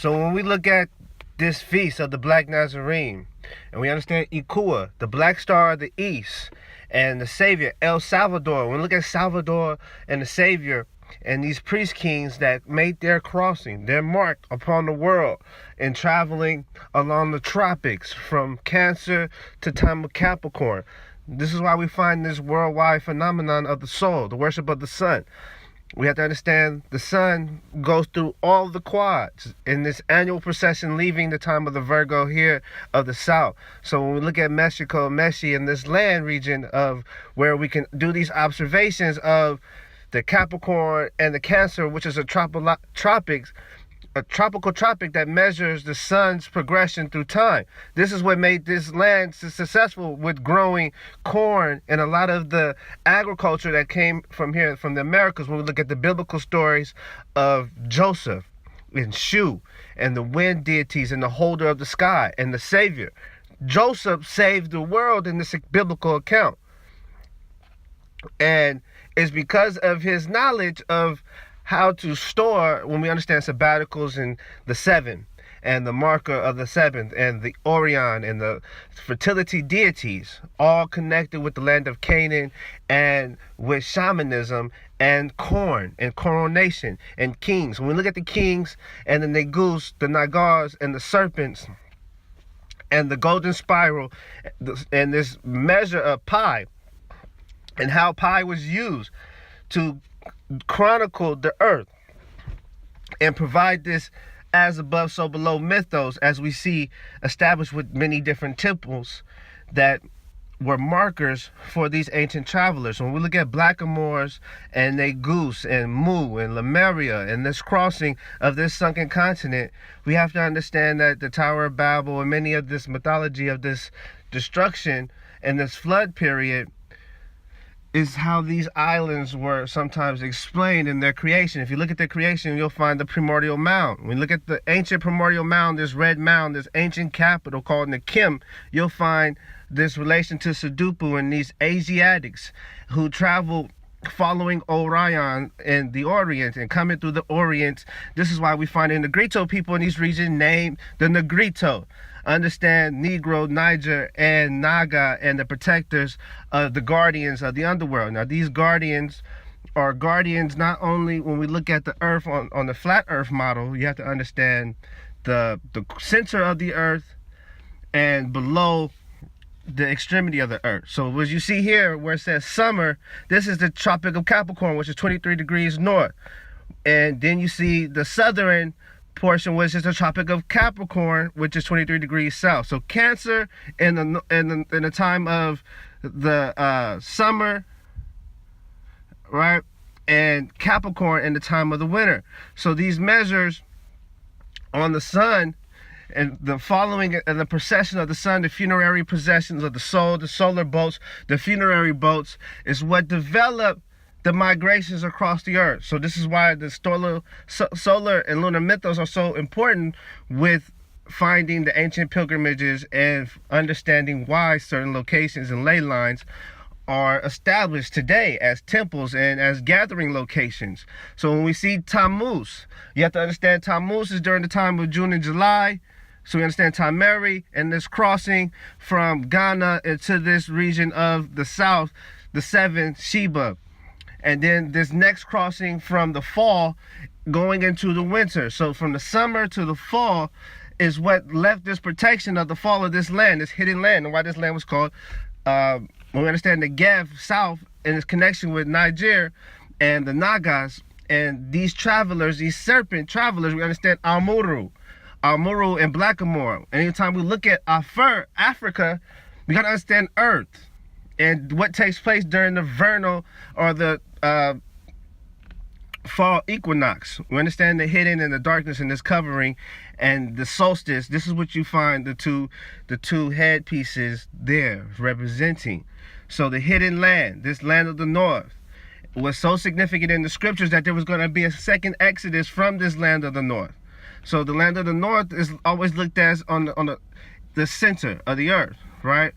So when we look at this feast of the Black Nazarene, and we understand Ikua, the Black Star of the East, and the Savior, El Salvador. When we look at Salvador and the Savior and these priest kings that made their crossing, their mark upon the world in traveling along the tropics from Cancer to time of Capricorn. This is why we find this worldwide phenomenon of the soul, the worship of the sun. We have to understand the sun goes through all the quads in this annual procession, leaving the time of the Virgo here of the south. So when we look at Mexico, Meshi, in this land region of where we can do these observations of the Capricorn and the Cancer, which is a tropical tropic that measures the sun's progression through time. This is what made this land successful with growing corn and a lot of the agriculture that came from here, from the Americas. When we look at the biblical stories of Joseph and Shu and the wind deities and the holder of the sky and the Savior. Joseph saved the world in this biblical account. And it's because of his knowledge of how to store, when we understand sabbaticals and the seven and the marker of the seventh and the Orion and the fertility deities, all connected with the land of Canaan and with shamanism and corn and coronation and kings. When we look at the kings and the Negus, the Nagars and the serpents and the golden spiral and this measure of pi and how pi was used to chronicle the earth and provide this as above so below mythos, as we see established with many different temples that were markers for these ancient travelers. When we look at Blackamoors and Negus and Mu and Lemuria and this crossing of this sunken continent, we have to understand that the Tower of Babel and many of this mythology of this destruction and this flood period is how these islands were sometimes explained in their creation. If you look at their creation, you'll find the primordial mound. When you look at the ancient primordial mound, this red mound, this ancient capital called Nakim, you'll find this relation to Sudupu and these Asiatics who traveled following Orion in the Orient and coming through the Orient. This is why we find the Negrito people in these regions named the Negrito. Understand Negro, Niger, and Naga, and the protectors of the guardians of the underworld. Now, these guardians are guardians not only when we look at the earth on the flat earth model. You have to understand the center of the earth and below the extremity of the earth. So as you see here where it says summer, this is the Tropic of Capricorn, which is 23 degrees north. And then you see the southern portion, which is the Tropic of Capricorn, which is 23 degrees south. So Cancer in the time of the summer, right, and Capricorn in the time of the winter. So these measures on the sun and the following and the procession of the sun, the funerary processions of the soul, the solar boats, the funerary boats, is what developed the migrations across the earth. So this is why the solar and lunar mythos are so important with finding the ancient pilgrimages and understanding why certain locations and ley lines are established today as temples and as gathering locations. So when we see Tammuz, you have to understand Tammuz is during the time of June and July. So we understand Tameri and this crossing from Ghana into this region of the south, the seventh Sheba. And then this next crossing from the fall going into the winter. So from the summer to the fall is what left this protection of the fall of this land, this hidden land, and why this land was called, when we understand the Gev south and its connection with Niger and the Nagas and these travelers, these serpent travelers, we understand Almuru and Blackamoor. And anytime we look at Africa, we gotta understand Earth and what takes place during the vernal or the fall equinox. We understand the hidden and the darkness and this covering and the solstice. This is what you find the two headpieces there representing. So the hidden land, this land of the north, was so significant in the scriptures that there was going to be a second exodus from this land of the north. So the land of the north is always looked at on the center of the earth, right?